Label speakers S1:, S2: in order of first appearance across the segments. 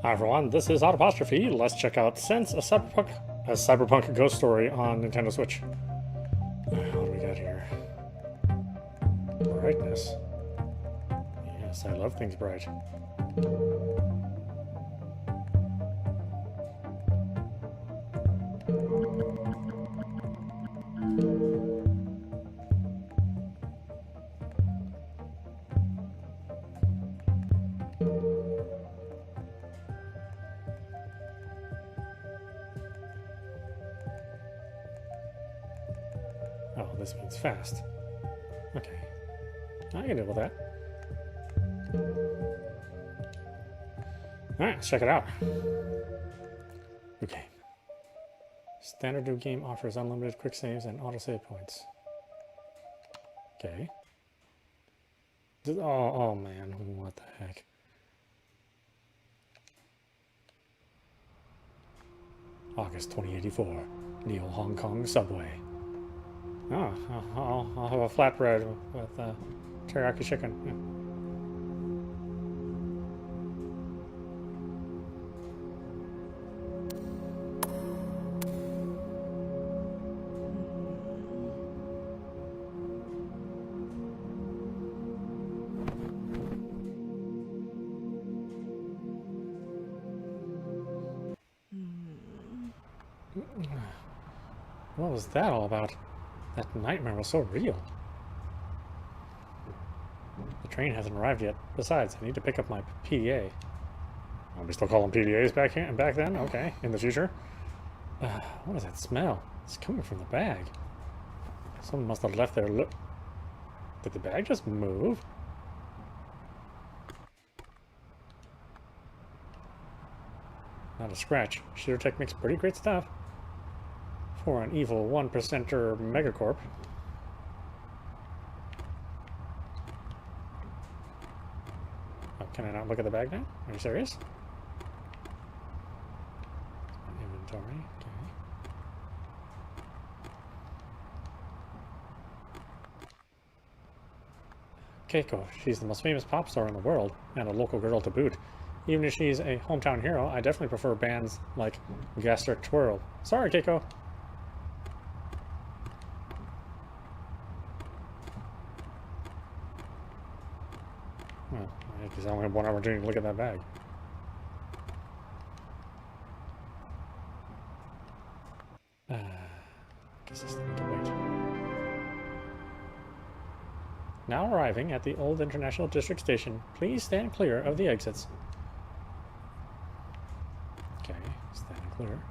S1: Hi everyone, this is audap. Let's check out Sense, a Cyberpunk Ghost Story on Nintendo Switch. What do we got here? Brightness. Yes, I love things bright. Oh, this means fast. Okay. I can deal with that. Alright, let's check it out. Okay. Standard new game offers unlimited quick saves and autosave points. Okay. Oh man, what the heck. August 2084, Neo Hong Kong subway. Oh, I'll have a flatbread with teriyaki chicken. Yeah. What was that all about? That nightmare was so real. The train hasn't arrived yet. Besides, I need to pick up my PDA. Oh, we still call them PDAs back then? Okay, in the future. What is that smell? It's coming from the bag. Someone must have left there. Look. Did the bag just move? Not a scratch. ShooterTech makes pretty great stuff. For an evil 1%er megacorp. Oh, can I not look at the bag now? Are you serious? Inventory, okay. Keiko, she's the most famous pop star in the world, and a local girl to boot. Even if she's a hometown hero, I definitely prefer bands like Gastric Twirl. Sorry, Keiko. Well, I guess I only have one opportunity to look at that bag. Guess this thing can wait. Now arriving at the Old International District Station, please stand clear of the exits. Okay, stand clear.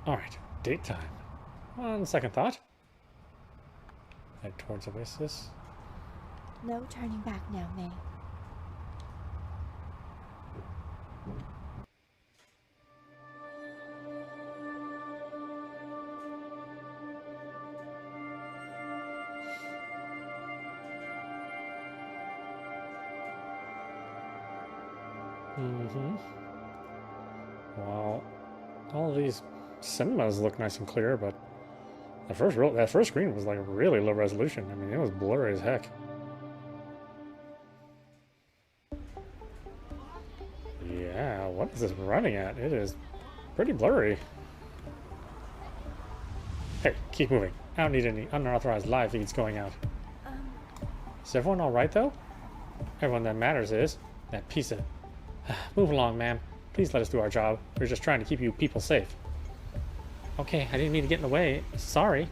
S1: Alright, date time. On second thought. Head towards Oasis.
S2: No turning back now, Mei.
S1: Well, all of these cinemas look nice and clear, but that first screen was like really low resolution. I mean, it was blurry as heck. Yeah, what is this running at? It is pretty blurry. Hey, keep moving. I don't need any unauthorized live feeds going out. Is everyone alright though? Everyone that matters is that piece of... Move along, ma'am. Please let us do our job. We're just trying to keep you people safe. Okay, I didn't mean to get in the way. Sorry.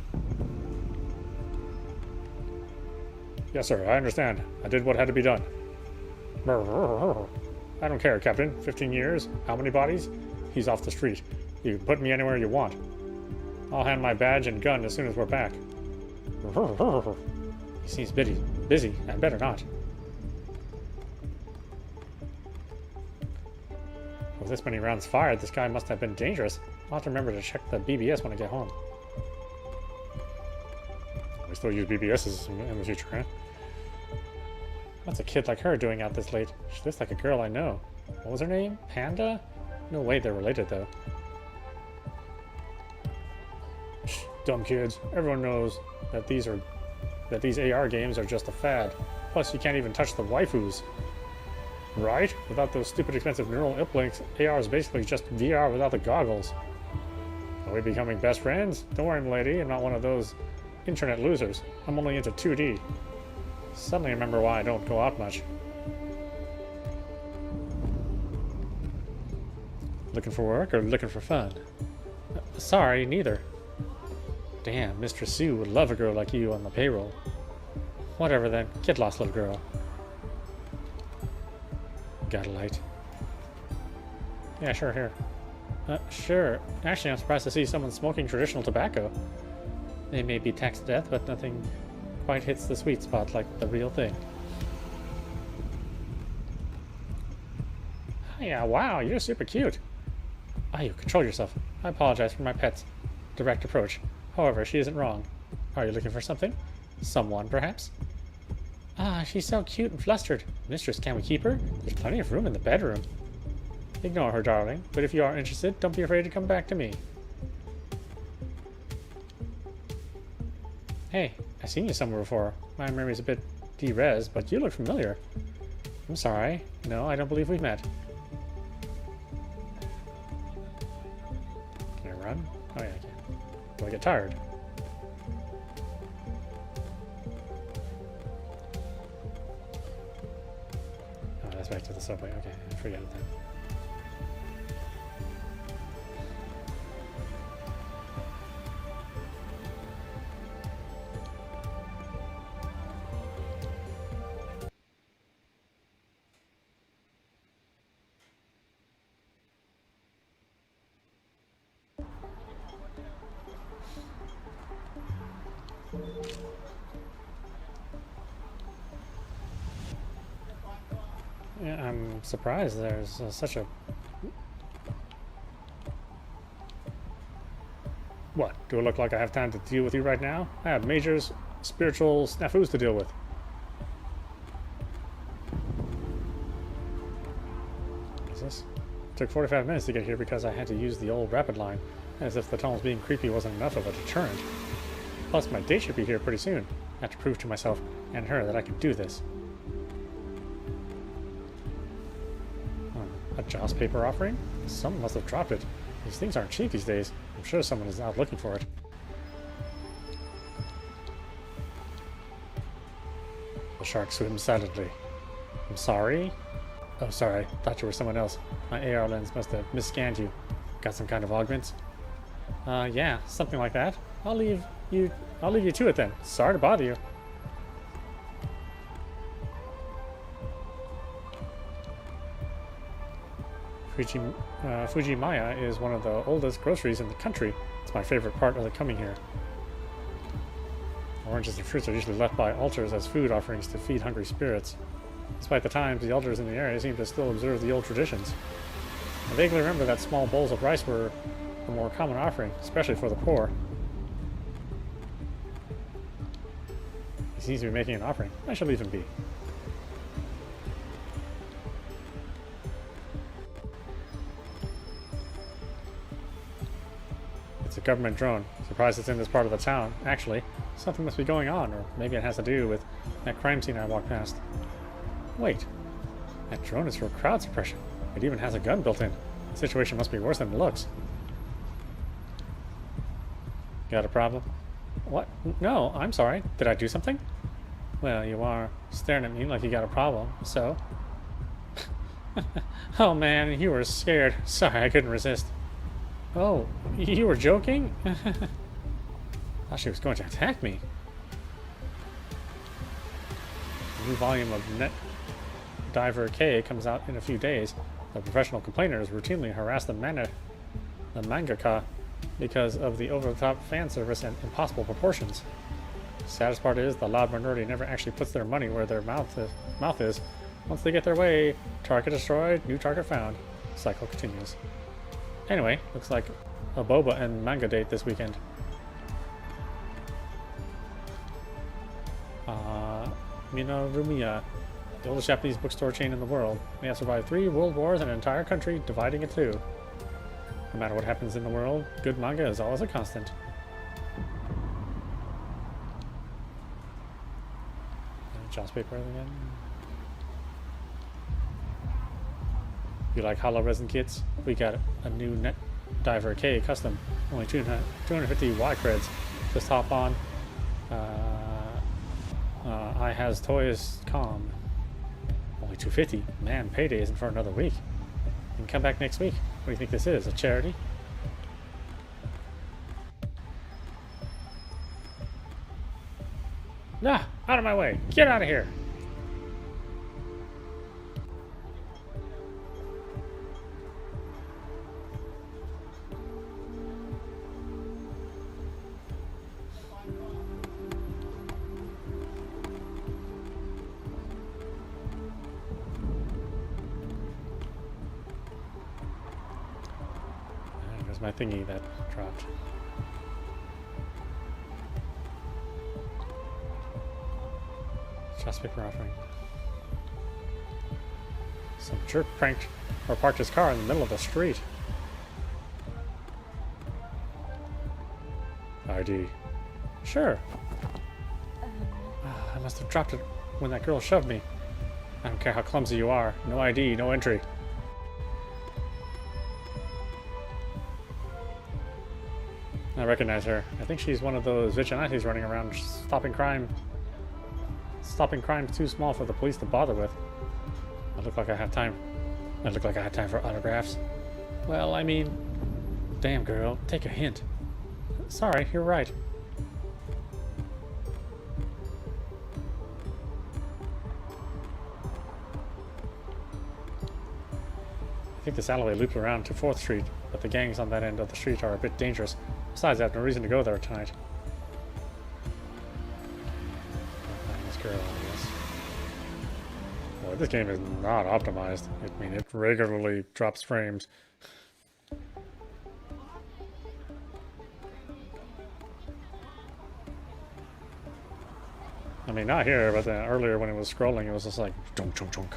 S1: Yes, sir, I understand. I did what had to be done. I don't care, Captain. 15 years? How many bodies? He's off the street. You can put me anywhere you want. I'll hand my badge and gun as soon as we're back. He seems busy. I better not. With this many rounds fired, this guy must have been dangerous. I'll have to remember to check the BBS when I get home. We still use BBSs in the future, huh? What's a kid like her doing out this late? She looks like a girl I know. What was her name? Panda? No way they're related, though. Dumb kids. Everyone knows that these AR games are just a fad. Plus, you can't even touch the waifus. Right? Without those stupid expensive neural uplinks, AR is basically just VR without the goggles. Are we becoming best friends? Don't worry, milady, I'm not one of those internet losers. I'm only into 2D. Suddenly I remember why I don't go out much. Looking for work or looking for fun? Sorry, neither. Damn, Mistress Sue would love a girl like you on the payroll. Whatever then, get lost, little girl. Got a light? Yeah, sure, here. Sure. Actually, I'm surprised to see someone smoking traditional tobacco. They may be taxed to death, but nothing quite hits the sweet spot like the real thing. Yeah, wow, you're super cute. You control yourself. I apologize for my pet's direct approach. However, she isn't wrong. Are you looking for something? Someone, perhaps? She's so cute and flustered. Mistress, can we keep her? There's plenty of room in the bedroom. Ignore her, darling, but if you are interested, don't be afraid to come back to me. Hey, I've seen you somewhere before. My memory's a bit de-res, but you look familiar. I'm sorry. No, I don't believe we've met. Can I run? Oh yeah, I can. Do I get tired? Oh, that's back to the subway. Okay, forget it then. Yeah, I'm surprised there's such a... What? Do it look like I have time to deal with you right now? I have major spiritual snafus to deal with. What's this? It took 45 minutes to get here because I had to use the old rapid line, as if the tunnels being creepy wasn't enough of a deterrent. Plus, my date should be here pretty soon. I have to prove to myself and her that I can do this. A Joss paper offering? Someone must have dropped it. These things aren't cheap these days. I'm sure someone is out looking for it. The shark swims silently. I'm sorry? Oh, sorry. Thought you were someone else. My AR lens must have misscanned you. Got some kind of augments? Yeah, something like that. I'll leave you to it then. Sorry to bother you. Fujimaya is one of the oldest groceries in the country. It's my favorite part of the coming here. Oranges and fruits are usually left by altars as food offerings to feed hungry spirits. Despite the times, the elders in the area seem to still observe the old traditions. I vaguely remember that small bowls of rice were the more common offering, especially for the poor. He seems to be making an offering. I shall leave him be. It's a government drone. Surprised it's in this part of the town. Actually, something must be going on, or maybe it has to do with that crime scene I walked past. Wait, that drone is for crowd suppression. It even has a gun built in. The situation must be worse than it looks. Got a problem? What? No, I'm sorry. Did I do something? Well, you are staring at me like you got a problem, so... Oh man, you were scared. Sorry, I couldn't resist. Oh, you were joking? Thought she was going to attack me. A new volume of Net Diver K comes out in a few days. The professional complainers routinely harass the mangaka because of the over-the-top fan service and impossible proportions. Saddest part is the loud minority never actually puts their money where their mouth is. Once they get their way, target destroyed, new target found. Cycle continues. Anyway, looks like a boba and manga date this weekend. Minarumiya, the oldest Japanese bookstore chain in the world. They have survived 3 world wars and an entire country dividing it too. No matter what happens in the world, good manga is always a constant. Joss paper again. You like hollow resin kits? We got a new Net Diver K custom. Only 250 Y creds. Just hop on. I has toys com. Only 250. Man, payday isn't for another week. You can come back next week. What do you think this is? A charity? Nah, out of my way. Get out of here. There's my thingy that dropped. Just paper offering. Some jerk pranked or parked his car in the middle of the street. ID. Sure. I must have dropped it when that girl shoved me. I don't care how clumsy you are. No ID, no entry. I recognize her. I think she's one of those vigilantes running around stopping crime. Stopping crime too small for the police to bother with. I look like I have time. I look like I have time for autographs. Well, I mean, damn girl, take a hint. Sorry, you're right. I think this alleyway loops around to 4th Street, but the gangs on that end of the street are a bit dangerous. Besides, I have no reason to go there tonight. Girl, I guess. Boy, this game is not optimized. I mean, it regularly drops frames. I mean, not here, but then earlier when it was scrolling, it was just like chunk, chunk, chunk.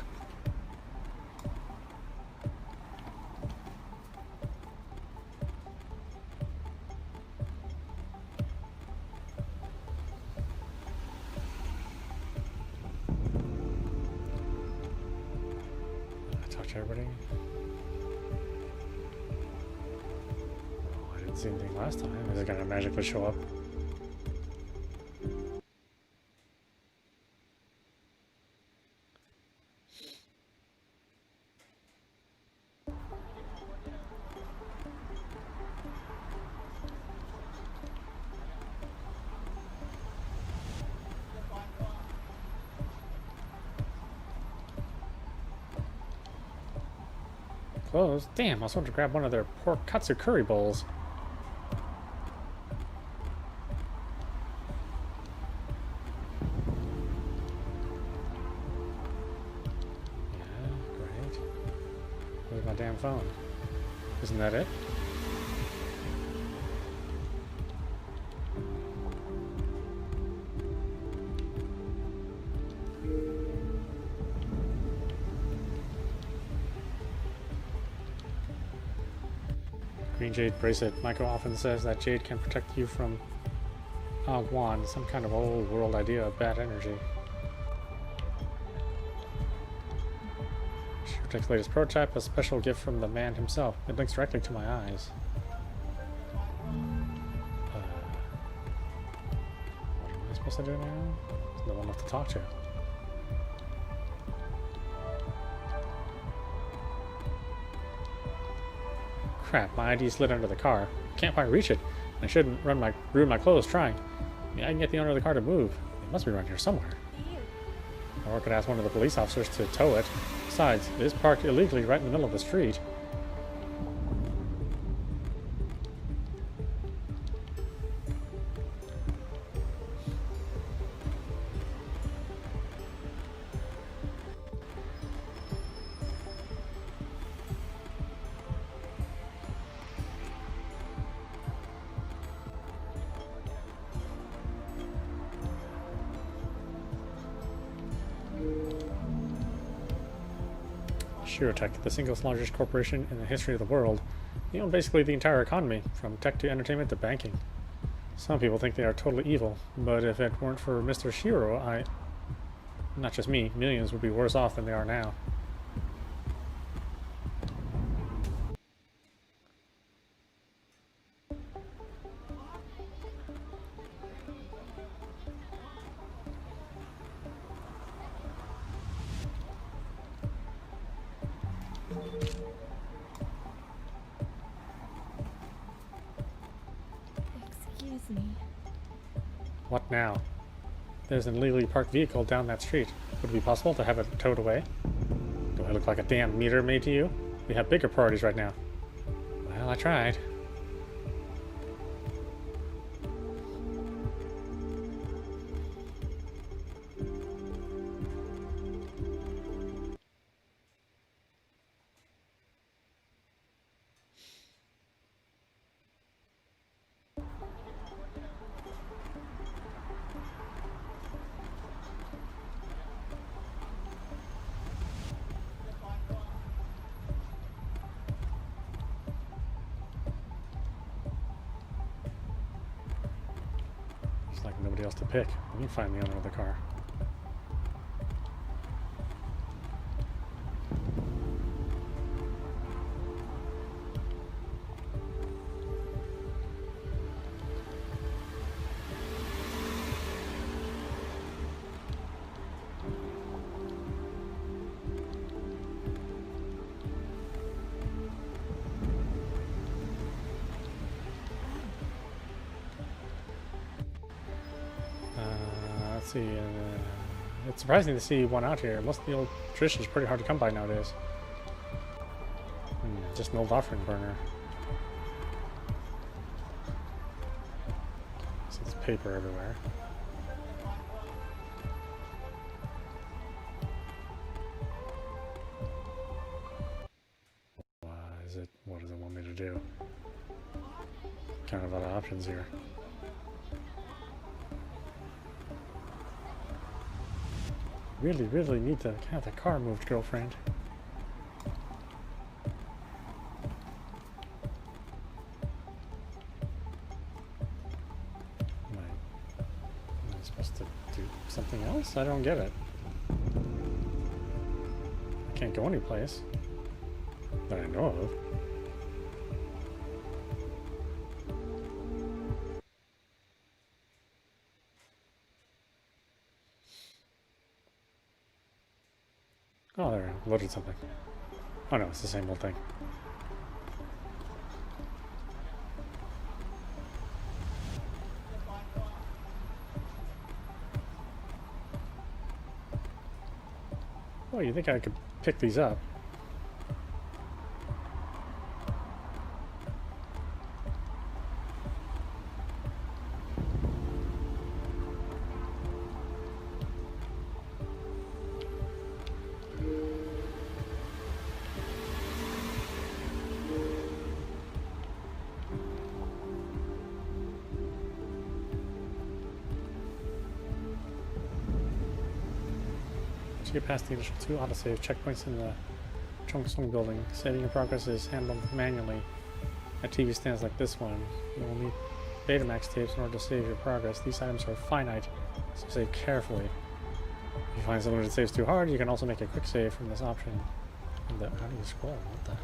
S1: Everybody. Oh, I didn't see anything last time. Is it gonna magically show up? Closed? Damn, I was supposed to grab one of their pork katsu curry bowls. Yeah, great. Where's my damn phone? Isn't that it? Green jade bracelet. Michael often says that jade can protect you from Agwan, some kind of old world idea of bad energy. She protects the latest prototype, a special gift from the man himself. It links directly to my eyes. What am I supposed to do now? There's no one left to talk to. Crap, my ID slid under the car. Can't quite reach it. I shouldn't ruin my clothes trying. I mean, I can get the owner of the car to move. It must be around here somewhere. Or I could ask one of the police officers to tow it. Besides, it is parked illegally right in the middle of the street. Tech, the single largest corporation in the history of the world. They own basically the entire economy, from tech to entertainment to banking. Some people think they are totally evil, but if it weren't for Mr. Shiro, Not just me, millions would be worse off than they are now.
S2: Excuse me.
S1: What now? There's an illegally parked vehicle down that street. Would it be possible to have it towed away? Do I look like a damn meter maid to you? We have bigger priorities right now. Well, I tried. Like nobody else to pick. Let me find the owner of the car. Let's see. It's surprising to see one out here. Most of the old traditions are pretty hard to come by nowadays. Just an old offering burner. So there's paper everywhere. What does it want me to do? Kind of out of options here. Really need to have the car moved, girlfriend. Am I supposed to do something else? I don't get it. I can't go anyplace that I know of. Oh, there, I loaded something. Oh no, it's the same old thing. Oh, you think I could pick these up? Get past the initial 2 autosave checkpoints in the Chong Sing building. Saving in progress is handled manually at TV stands like this one. You will need Betamax tapes in order to save your progress. These items are finite, so save carefully. If you find some limited saves too hard, you can also make a quick save from this option. How do you scroll? What the?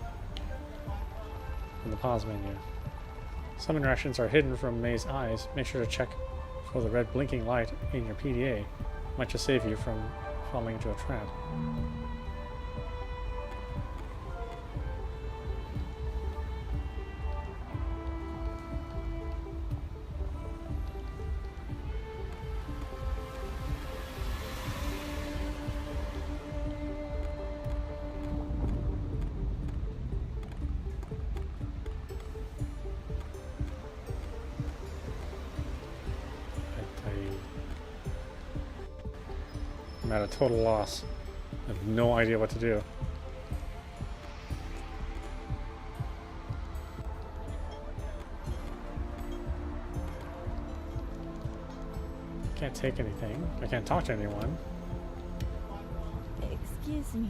S1: In the pause menu. Some interactions are hidden from Mei's eyes. Make sure to check for the red blinking light in your PDA. It might just save you from falling into a trap. I'm at a total loss. I have no idea what to do. I can't take anything. I can't talk to anyone.
S2: Excuse me.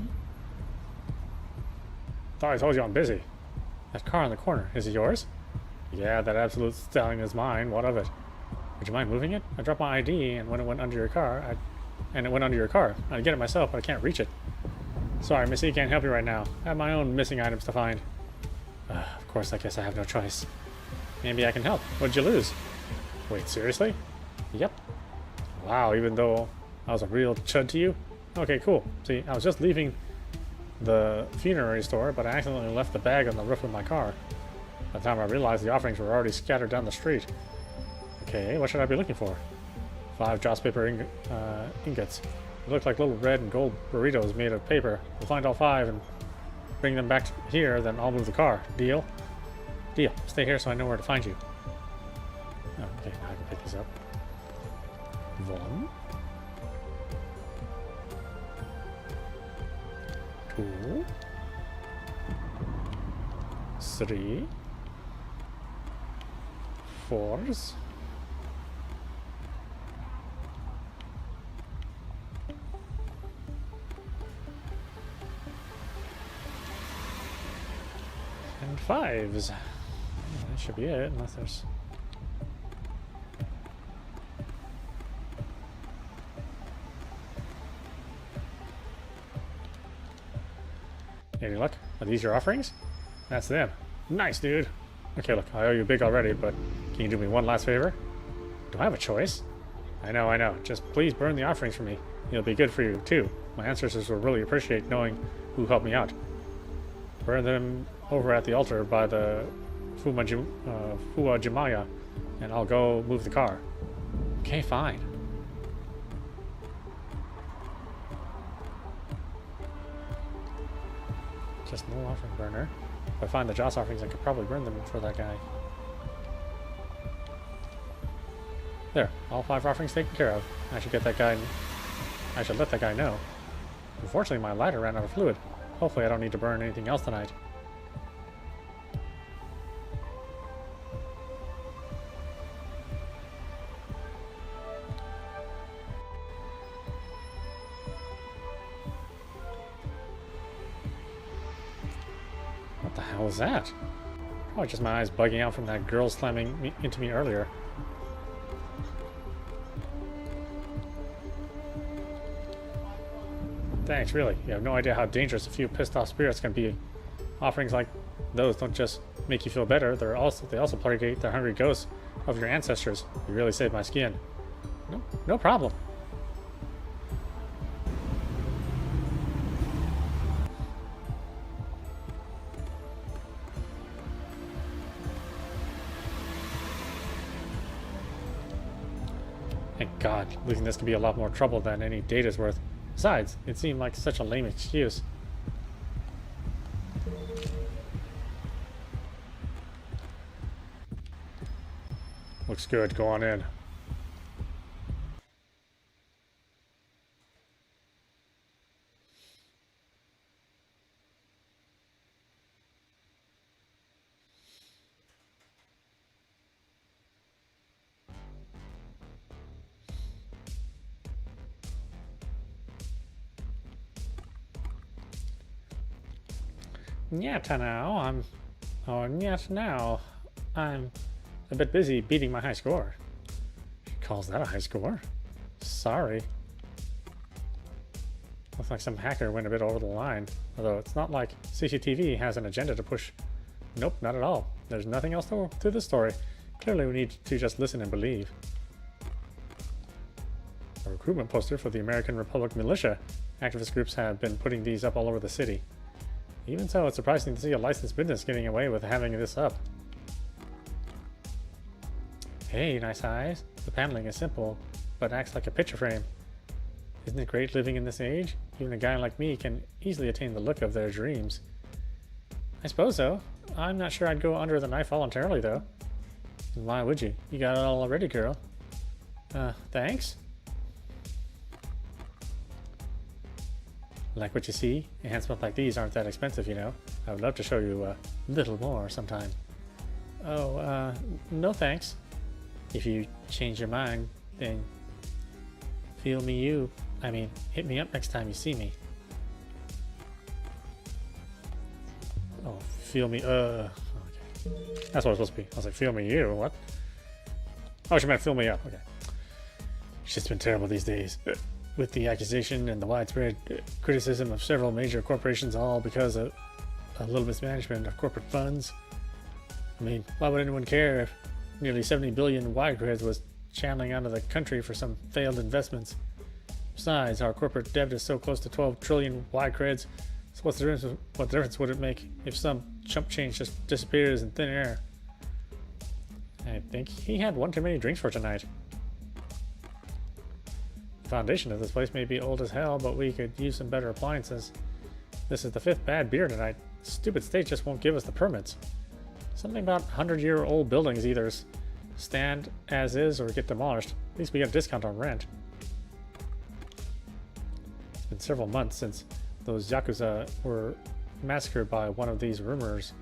S1: Thought I told you I'm busy. That car in the corner, is it yours? Yeah, that absolute stallion is mine. What of it? Would you mind moving it? I dropped my ID, and when it went under your car, and it went under your car. I'd get it myself, but I can't reach it. Sorry, Missy, can't help you right now. I have my own missing items to find. Of course, I guess I have no choice. Maybe I can help. What'd you lose? Wait, seriously? Yep. Wow, even though I was a real chud to you? Okay, cool. See, I was just leaving the funerary store, but I accidentally left the bag on the roof of my car. By the time I realized the offerings were already scattered down the street. Okay, what should I be looking for? 5 joss paper ingots. They look like little red and gold burritos made of paper. We'll find all 5 and bring them back here, then I'll move the car. Deal? Deal. Stay here so I know where to find you. Oh, okay, now I can pick these up. 1, 2, 3, 4. And 5s. That should be it, unless there's... Any luck? Are these your offerings? That's them. Nice, dude. Okay, look, I owe you big already, but can you do me one last favor? Do I have a choice? I know. Just please burn the offerings for me. It'll be good for you, too. My ancestors will really appreciate knowing who helped me out. Burn them over at the altar by the Fuajimaya, and I'll go move the car. Okay, fine. Just no offering burner. If I find the Joss offerings, I could probably burn them for that guy. There, all 5 offerings taken care of. I should get that guy. I should let that guy know. Unfortunately, my lighter ran out of fluid. Hopefully, I don't need to burn anything else tonight. What the hell is that? Probably just my eyes bugging out from that girl slamming into me earlier. Thanks, really. You have no idea how dangerous a few pissed off spirits can be. Offerings like those don't just make you feel better, they also placate the hungry ghosts of your ancestors. You really saved my skin. No problem. Thank God, losing this could be a lot more trouble than any data's worth. Besides, it seemed like such a lame excuse. Looks good, go on in. Yet now, I'm a bit busy beating my high score. She calls that a high score? Sorry. Looks like some hacker went a bit over the line. Although it's not like CCTV has an agenda to push. Nope, not at all. There's nothing else to this story. Clearly we need to just listen and believe. A recruitment poster for the American Republic Militia. Activist groups have been putting these up all over the city. Even so, it's surprising to see a licensed business getting away with having this up. Hey, nice eyes. The paneling is simple, but acts like a picture frame. Isn't it great living in this age? Even a guy like me can easily attain the look of their dreams. I suppose so. I'm not sure I'd go under the knife voluntarily, though. And why would you? You got it all already, girl. Thanks? Like what you see? Enhancements like these aren't that expensive, you know. I would love to show you a little more sometime. Oh, no thanks. If you change your mind, then hit me up next time you see me. Oh, feel me, okay. That's what it's supposed to be. I was like, feel me you, what? Oh, she meant fill me up, okay. Shit's been terrible these days. with the accusation and the widespread criticism of several major corporations, all because of a little mismanagement of corporate funds. I mean, why would anyone care if nearly 70 billion Y-Creds was channeling out of the country for some failed investments? Besides, our corporate debt is so close to 12 trillion Y-Creds, so what difference would it make if some chump change just disappears in thin air? I think he had one too many drinks for tonight. The foundation of this place may be old as hell, but we could use some better appliances. This is the 5th bad beer tonight. Stupid state just won't give us the permits. Something about 100-year-old buildings either stand as is or get demolished. At least we get a discount on rent. It's been several months since those Yakuza were massacred by one of these. Rumors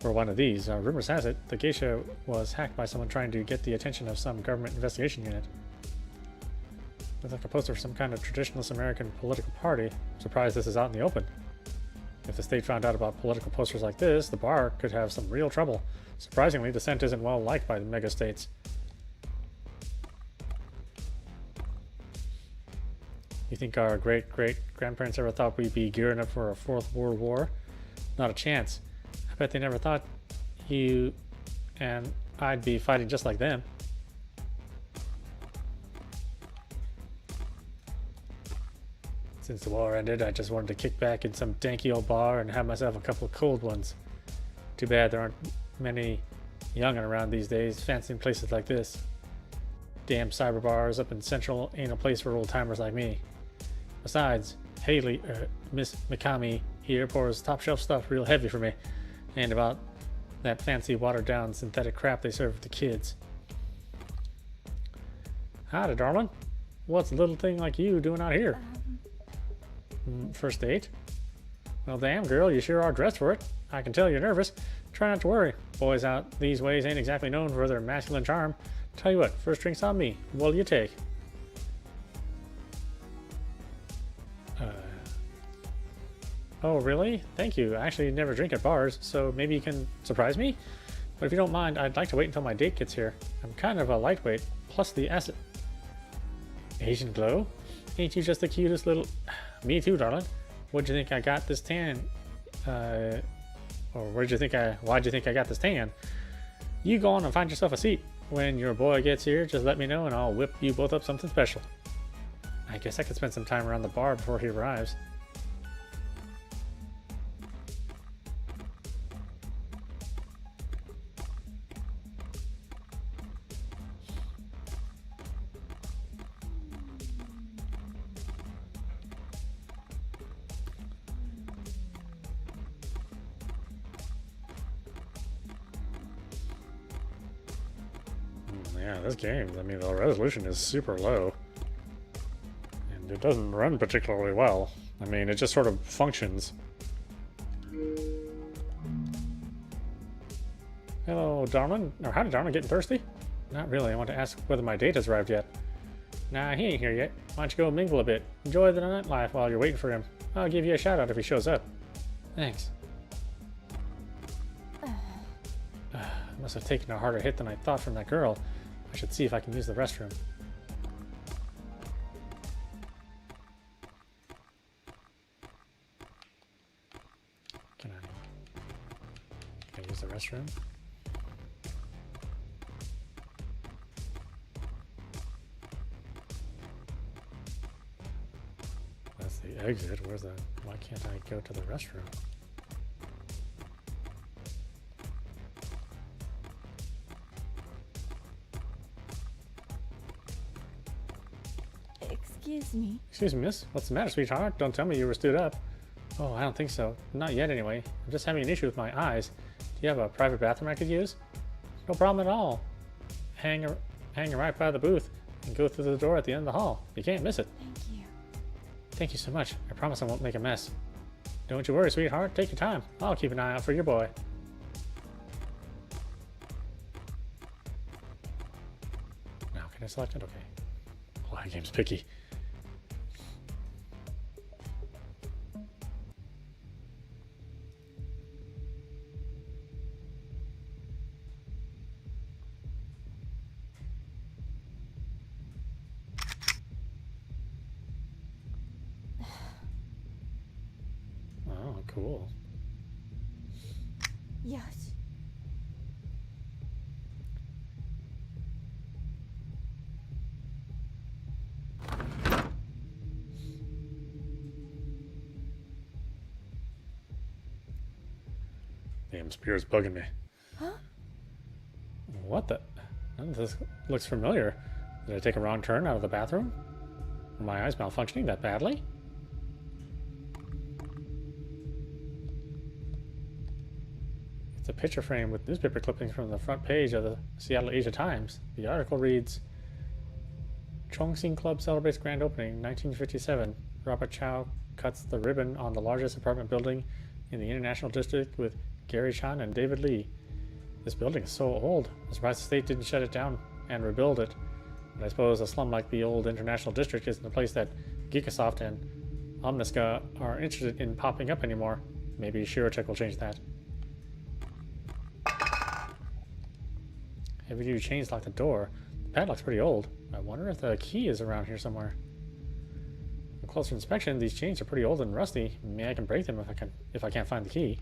S1: has it the geisha was hacked by someone trying to get the attention of some government investigation unit. Looks like a poster for some kind of traditionalist American political party. Surprised this is out in the open. If the state found out about political posters like this, the bar could have some real trouble. Surprisingly, the scent isn't well liked by the mega states. You think our great-great-grandparents ever thought we'd be gearing up for a 4th World War? Not a chance. I bet they never thought you and I'd be fighting just like them. Since the war ended, I just wanted to kick back in some danky old bar and have myself a couple of cold ones. Too bad there aren't many young'un around these days fancying places like this. Damn cyber bars up in Central ain't a place for old-timers like me. Besides, Miss Mikami here pours top-shelf stuff real heavy for me, and about that fancy watered-down synthetic crap they serve the kids. Howdy, darling. What's a little thing like you doing out here? First date? Well, damn, girl, you sure are dressed for it. I can tell you're nervous. Try not to worry. Boys out these ways ain't exactly known for their masculine charm. Tell you what, first drink's on me. What'll you take? Oh, really? Thank you. I actually never drink at bars, so maybe you can surprise me? But if you don't mind, I'd like to wait until my date gets here. I'm kind of a lightweight, plus the acid. Asian glow? Ain't you just the cutest little... Me too, darling. What'd you think I got this tan? Or why'd you think I got this tan? You go on and find yourself a seat. When your boy gets here, just let me know and I'll whip you both up something special. I guess I could spend some time around the bar before he arrives. Yeah, this game, I mean, the resolution is super low. And it doesn't run particularly well. I mean, it just sort of functions. Hello, darling. Or howdy, darling. Getting thirsty? Not really. I want to ask whether my date has arrived yet. Nah, he ain't here yet. Why don't you go mingle a bit? Enjoy the nightlife while you're waiting for him. I'll give you a shout out if he shows up. Thanks. I must have taken a harder hit than I thought from that girl. I should see if I can use the restroom. Can I use the restroom? That's the exit. Where's the... Why can't I go to the restroom?
S2: Excuse me.
S1: Excuse me, miss. What's the matter, sweetheart? Don't tell me you were stood up. Oh, I don't think so. Not yet, anyway. I'm just having an issue with my eyes. Do you have a private bathroom I could use? No problem at all. Hang right by the booth and go through the door at the end of the hall. You can't miss it.
S2: Thank you.
S1: Thank you so much. I promise I won't make a mess. Don't you worry, sweetheart. Take your time. I'll keep an eye out for your boy. Now, can I select it? Okay. Oh, that game's picky. Cool.
S2: Yes.
S1: Damn spear's bugging me.
S2: Huh?
S1: What the? None of this looks familiar. Did I take a wrong turn out of the bathroom? Are my eyes malfunctioning that badly? It's a picture frame with newspaper clippings from the front page of the Seattle Asia Times. The article reads, Chong Sing Club celebrates grand opening, 1957. Robert Chow cuts the ribbon on the largest apartment building in the International District with Gary Chan and David Lee. This building is so old. I'm surprised the state didn't shut it down and rebuild it. But I suppose a slum like the old International District isn't a place that Geekasoft and Omniska are interested in popping up anymore. Maybe Shirotech will change that. Heavy-duty chains lock the door. The padlock's pretty old. I wonder if the key is around here somewhere. On closer inspection, these chains are pretty old and rusty. Maybe I can break them if I can't find the key.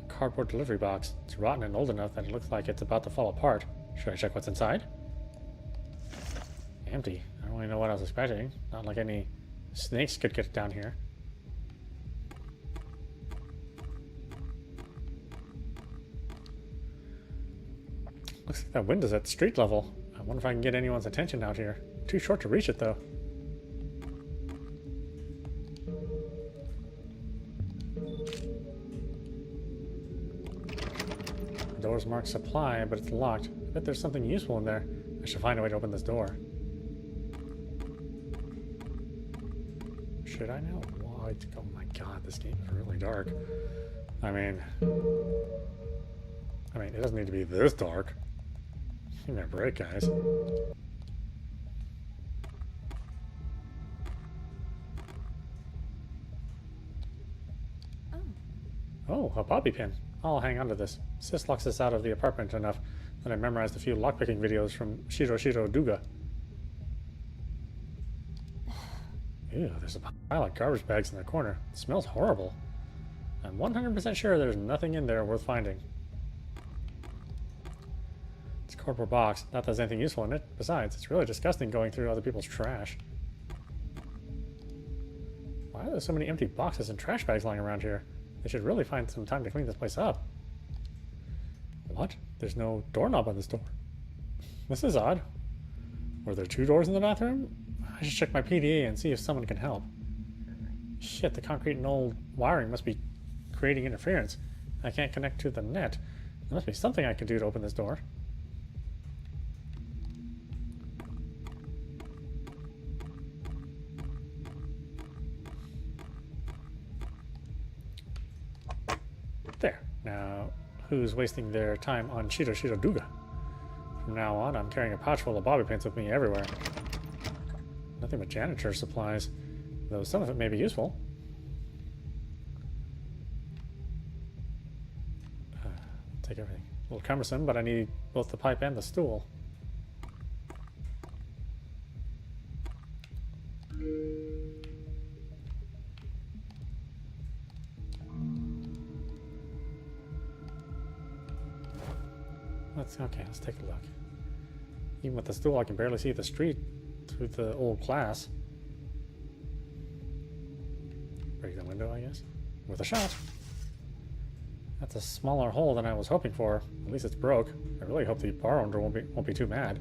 S1: Cardboard delivery box. It's rotten and old enough that it looks like it's about to fall apart. Should I check what's inside? Empty. I don't really know what I was expecting. Not like any snakes could get down here. Looks like that window's at street level. I wonder if I can get anyone's attention out here. Too short to reach it though. The door's marked supply, but it's locked. I bet there's something useful in there. I should find a way to open this door. Should I now? What? Oh my god, this game is really dark. I mean, it doesn't need to be this dark. Give me a break, guys. Oh, a bobby pin. I'll hang on to this. Sis locks us out of the apartment enough that I memorized a few lockpicking videos from Shiro Duga. Ew, there's a pile of garbage bags in the corner. It smells horrible. I'm 100% sure there's nothing in there worth finding. It's a cardboard box. Not that there's anything useful in it. Besides, it's really disgusting going through other people's trash. Why are there so many empty boxes and trash bags lying around here? They should really find some time to clean this place up. What? There's no doorknob on this door. This is odd. Were there two doors in the bathroom? I should check my PDA and see if someone can help. Shit, the concrete and old wiring must be creating interference. I can't connect to the net. There must be something I can do to open this door. There. Now, who's wasting their time on Shiro Duga? From now on, I'm carrying a pouch full of bobby pins with me everywhere. Nothing but janitor supplies, though some of it may be useful. Take everything. A little cumbersome, but I need both the pipe and the stool. Let's take a look. Even with the stool, I can barely see the street through the old glass. Break the window, I guess. With a shot. That's a smaller hole than I was hoping for. At least it's broke. I really hope the bar owner won't be too mad.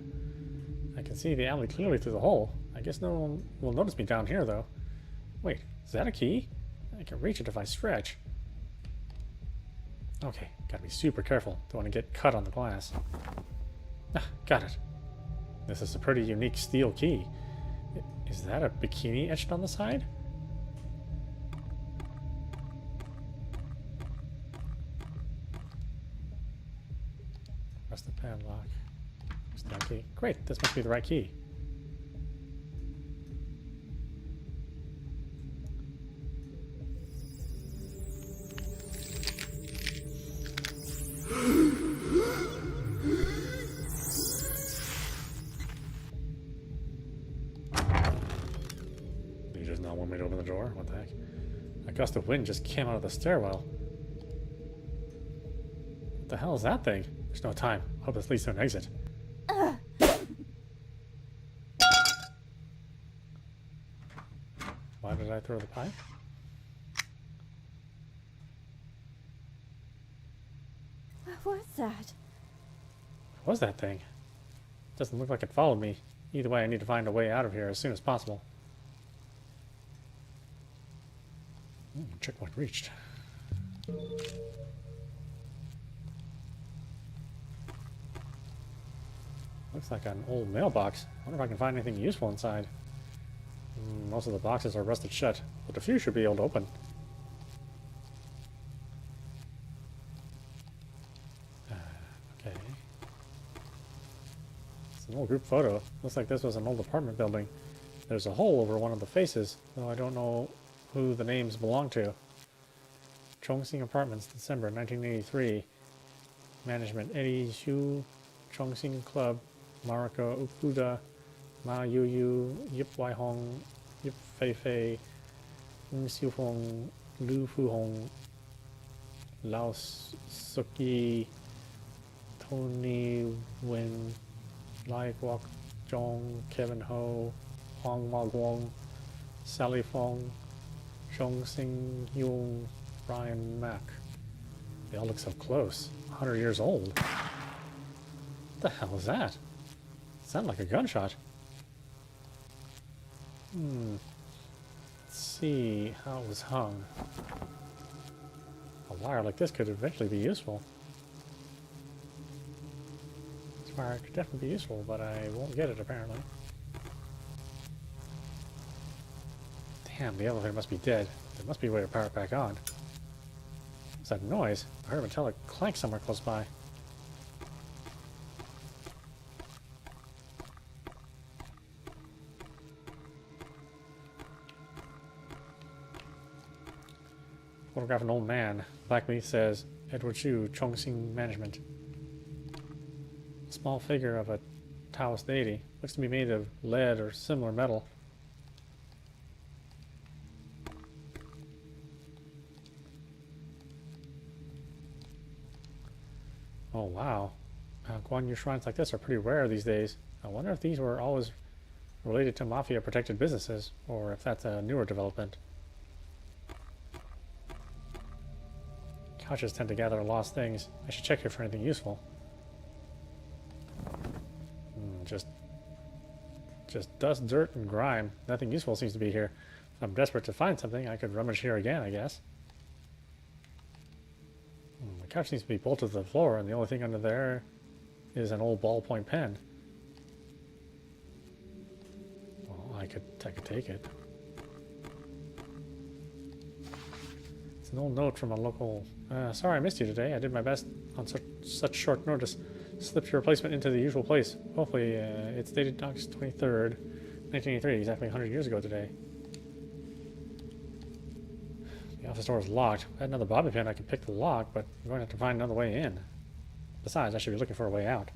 S1: I can see the alley clearly through the hole. I guess no one will notice me down here, though. Wait, is that a key? I can reach it if I stretch. Okay, gotta be super careful. Don't want to get cut on the glass. Ah, got it. This is a pretty unique steel key. Is that a bikini etched on the side? Press the padlock. Press that key. Great, this must be the right key. want me to open the door. What the heck? A gust of wind just came out of the stairwell. What the hell is that thing? There's no time. Hope this leads to an exit. Why did I throw the pipe?
S2: What was that?
S1: What was that thing? Doesn't look like it followed me. Either way, I need to find a way out of here as soon as possible. Checkpoint reached. Looks like an old mailbox. Wonder if I can find anything useful inside. Most of the boxes are rusted shut, but a few should be able to open. Okay. It's an old group photo. Looks like this was an old apartment building. There's a hole over one of the faces, though I don't know who the names belong to. Chong Sing Apartments, December 1983. Management: Eddie Xu, Chong Sing Club, Mariko Ukuda, Ma Yu Yu, Yip Wai Hong, Yip Fei Fei, Ng Xiu Hong, Lu Fu Hong, Lao Suki, Tony Wen, Lai Guok Zhong, Kevin Ho, Hong Ma Guang, Sally Fong, Chong Sing Yung, Brian Mack. They all look so close. 100 years old. What the hell is that? It sounded like a gunshot. Let's see how it was hung. A wire like this could eventually be useful. This wire could definitely be useful, but I won't get it apparently. Damn, the elevator must be dead. There must be a way to power it back on. What's that noise? I heard a metallic clank somewhere close by. Photograph an old man. Blackleaf says, Edward Chu, Chong Sing Management. A small figure of a Taoist deity. Looks to be made of lead or similar metal. Oh wow. Guan Yu shrines like this are pretty rare these days. I wonder if these were always related to mafia protected businesses, or if that's a newer development. Couches tend to gather lost things. I should check here for anything useful. Just dust, dirt, and grime. Nothing useful seems to be here. If I'm desperate to find something, I could rummage here again, I guess. The couch seems to be bolted to the floor, and the only thing under there is an old ballpoint pen. Well, I could take it. It's an old note from a local... sorry I missed you today. I did my best on such short notice. Slipped your replacement into the usual place. Hopefully, it's dated August 23rd, 1983, exactly 100 years ago today. The office door is locked. If I had another bobby pin, I could pick the lock, but I'm going to have to find another way in. Besides, I should be looking for a way out.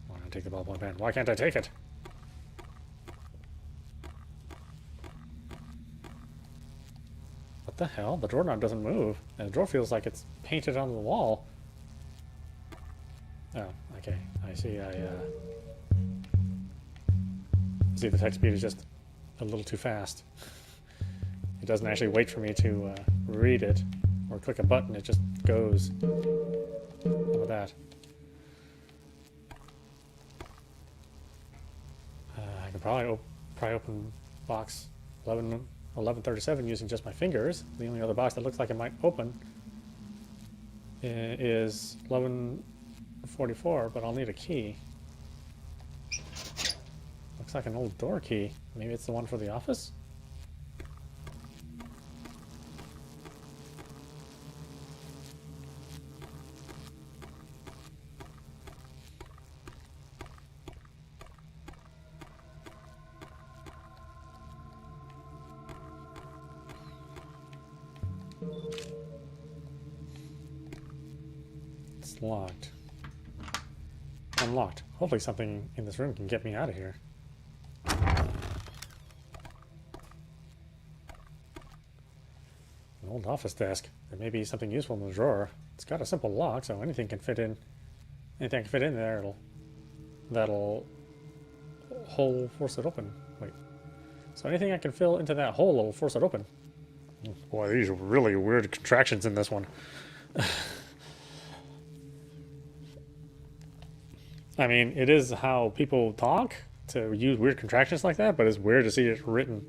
S1: Why don't I take the ballpoint pen? Why can't I take it? What the hell? The doorknob doesn't move, and the door feels like it's painted on the wall. Oh, okay. I see. I see the text speed is just a little too fast. It doesn't actually wait for me to read it or click a button. It just goes. How about that? I can probably open box 1137 using just my fingers. The only other box that looks like it might open is 1144, but I'll need a key. Looks like an old door key. Maybe it's the one for the office? It's locked. Unlocked. Hopefully something in this room can get me out of here. An old office desk. There may be something useful in the drawer. It's got a simple lock, so anything can fit in. Anything can fit in there, that'll hole force it open. Wait. So anything I can fill into that hole will force it open. Boy, these are really weird contractions in this one. I mean, it is how people talk to use weird contractions like that, but it's weird to see it written.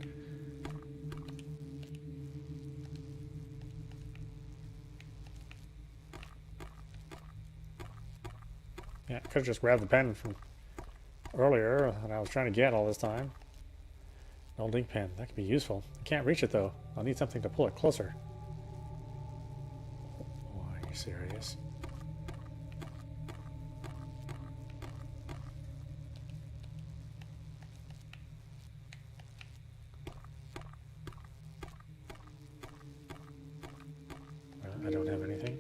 S1: Yeah, I could have just grabbed the pen from earlier that I was trying to get all this time. An old ink pen. That could be useful. I can't reach it, though. I'll need something to pull it closer. Oh, are you serious? I don't have anything.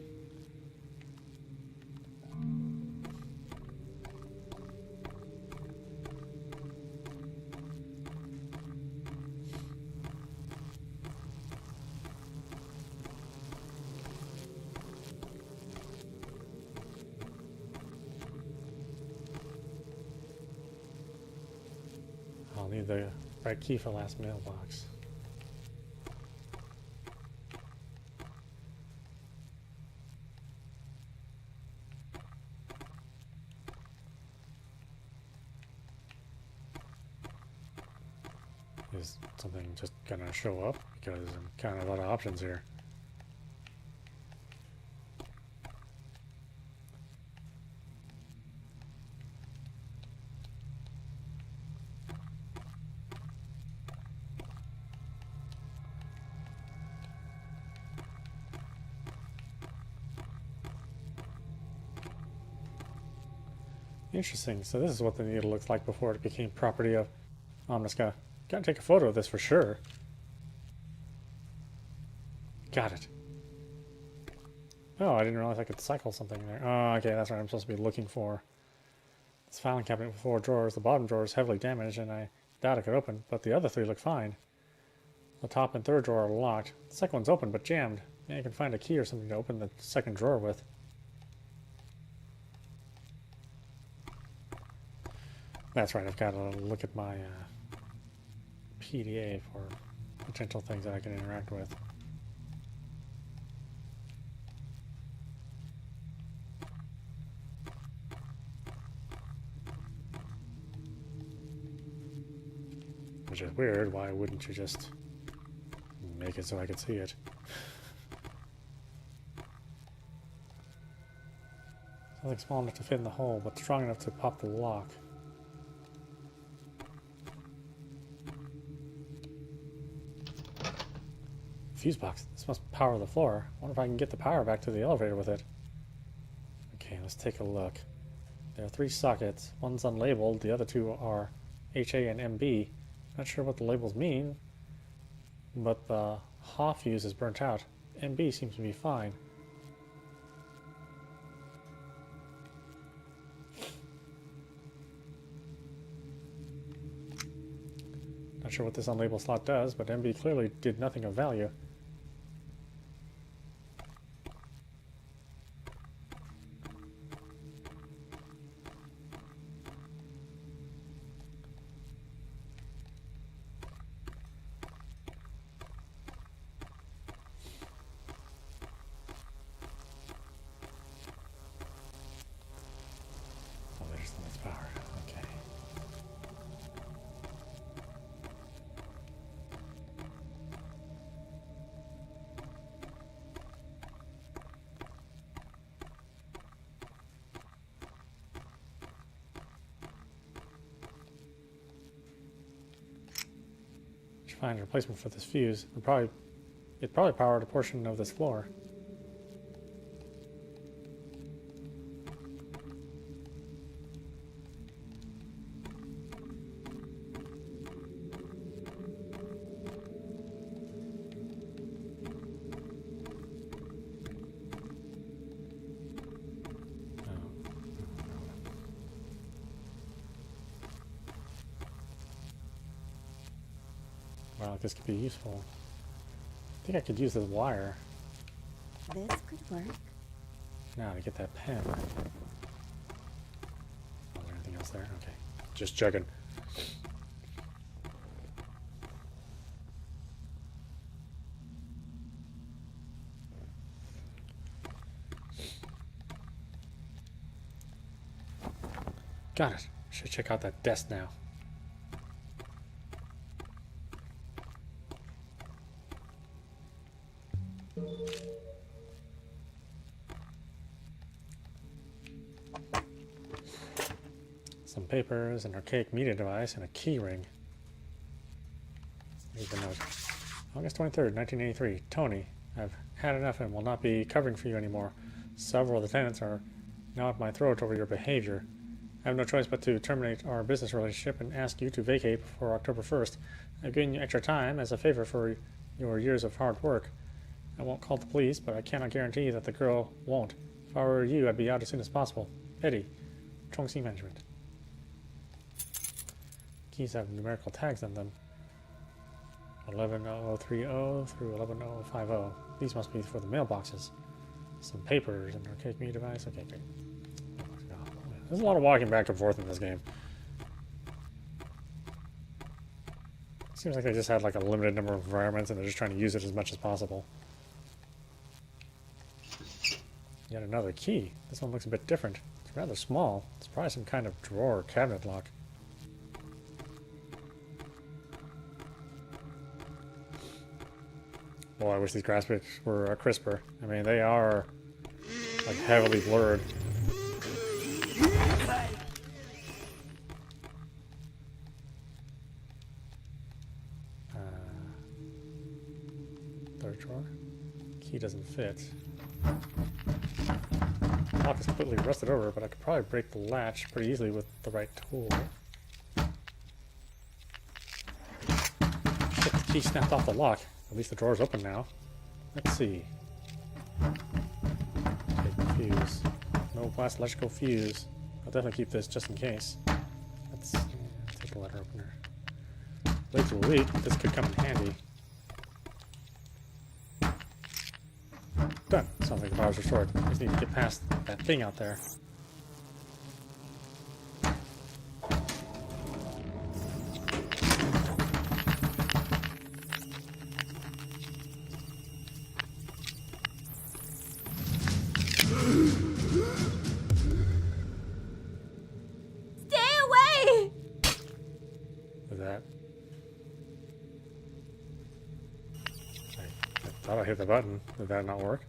S1: I'll need the right key for last mailbox. Is something just gonna show up? Because I'm kind of out of options here. Interesting. So this is what the needle looks like before it became property of Omniska. Gotta take a photo of this for sure. Got it. Oh, I didn't realize I could cycle something there. Oh, okay, that's right. I'm supposed to be looking for this filing cabinet with 4 drawers. The bottom drawer is heavily damaged, and I doubt it could open, but the other 3 look fine. The top and 3rd drawer are locked. The second one's open, but jammed. Maybe I can find a key or something to open the 2nd drawer with. That's right. I've got to look at my PDA for potential things that I can interact with. Which is weird. Why wouldn't you just make it so I could see it? Something small enough to fit in the hole, but strong enough to pop the lock. Fuse box. This must power the floor. I wonder if I can get the power back to the elevator with it. Okay, let's take a look. There are 3 sockets. One's unlabeled. The other 2 are HA and MB. Not sure what the labels mean, but the HA fuse is burnt out. MB seems to be fine. Not sure what this unlabeled slot does, but MB clearly did nothing of value. Oh, there's the next power. Okay. Find a replacement for this fuse. It probably powered a portion of this floor. Wow, this could be useful. I think I could use this wire.
S2: This could work.
S1: Now to get that pen. Oh, is there anything else there? Okay. Just checking. Got it. Should check out that desk now. Some papers, an archaic media device, and a key ring. Here's the note. August 23rd, 1983. Tony, I've had enough and will not be covering for you anymore. Several of the tenants are now at my throat over your behavior. I have no choice but to terminate our business relationship and ask you to vacate before October 1st. I've given you extra time as a favor for your years of hard work. I won't call the police, but I cannot guarantee that the girl won't. If I were you, I'd be out as soon as possible. Eddie, Chong Sing Management. Keys have numerical tags on them. 110030 through 11050. These must be for the mailboxes. Some papers and archaic media device. Okay, great. There's a lot of walking back and forth in this game. Seems like they just had like a limited number of environments and they're just trying to use it as much as possible. Yet another key. This one looks a bit different. It's rather small. It's probably some kind of drawer or cabinet lock. Well, I wish these graphics were crisper. I mean, they are like heavily blurred. Third drawer. Key doesn't fit. Lock is completely rusted over, but I could probably break the latch pretty easily with the right tool. Shit, the key snapped off the lock. At least the drawer's open now. Let's see. Take the fuse. No glass electrical fuse. I'll definitely keep this just in case. Let's take the letter opener. Blades will leak, but this could come in handy. Done. Sounds like the power's restored. I just need to get past that thing out there.
S2: Stay away!
S1: With that. I thought I hit the button. Did that not work?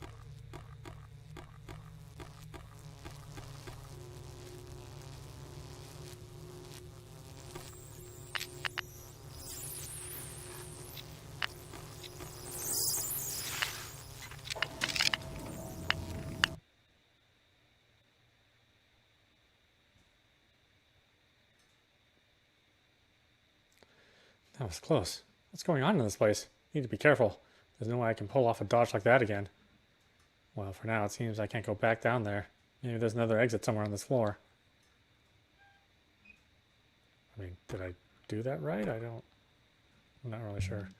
S1: That was close. What's going on in this place? Need to be careful. There's no way I can pull off a dodge like that again. Well, for now, it seems I can't go back down there. Maybe there's another exit somewhere on this floor. I mean, did I do that right? I'm not really sure.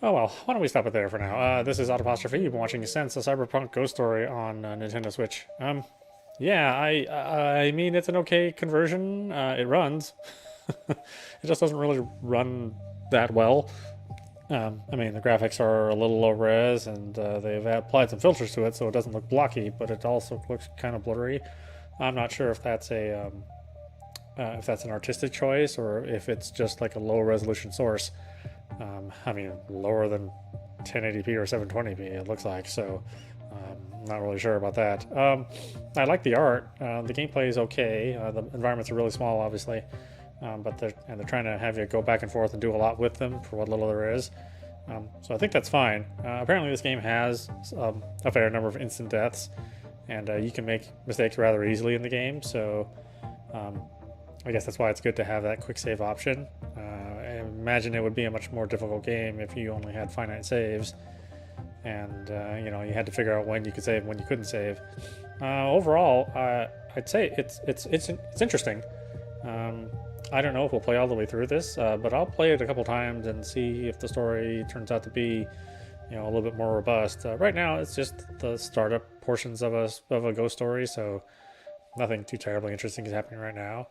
S1: Oh well, why don't we stop it there for now. This is audap. You've been watching Sense, a Cyberpunk Ghost Story on Nintendo Switch. Yeah, I mean, it's an okay conversion. It runs. It just doesn't really run that well. I mean, the graphics are a little low res, and they've applied some filters to it, so it doesn't look blocky, but it also looks kind of blurry. I'm not sure if that's an artistic choice or if it's just like a low resolution source. I mean, lower than 1080p or 720p, it looks like. So, I'm not really sure about that. I like the art. The gameplay is okay. The environments are really small, obviously. But they're trying to have you go back and forth and do a lot with them for what little there is. So I think that's fine. Apparently this game has a fair number of instant deaths, and you can make mistakes rather easily in the game. So I guess that's why it's good to have that quick save option. I imagine it would be a much more difficult game if you only had finite saves, and you had to figure out when you could save and when you couldn't save. Overall, I'd say it's interesting. I don't know if we'll play all the way through this, but I'll play it a couple times and see if the story turns out to be, you know, a little bit more robust. Right now, it's just the startup portions of a ghost story, so nothing too terribly interesting is happening right now.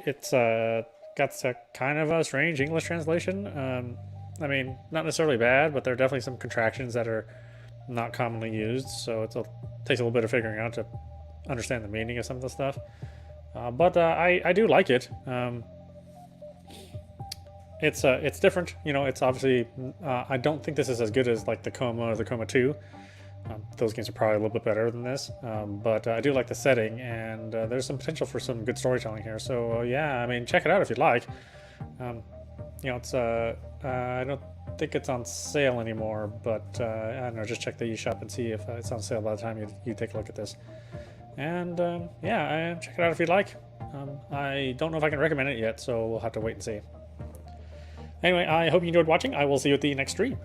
S1: It's got a kind of a strange English translation. I mean, not necessarily bad, but there are definitely some contractions that are not commonly used, so takes a little bit of figuring out to understand the meaning of some of the stuff. But I do like it. It's different. You know, it's obviously I don't think this is as good as like the Coma or the Coma 2. Those games are probably a little bit better than this, but I do like the setting, and there's some potential for some good storytelling here. So yeah, I mean, check it out if you'd like. You know, it's I don't think it's on sale anymore, but I don't know, just check the eShop and see if it's on sale by the time you take a look at this. And yeah, check it out if you'd like. I don't know if I can recommend it yet, so we'll have to wait and see. Anyway, I hope you enjoyed watching. I will see you at the next stream.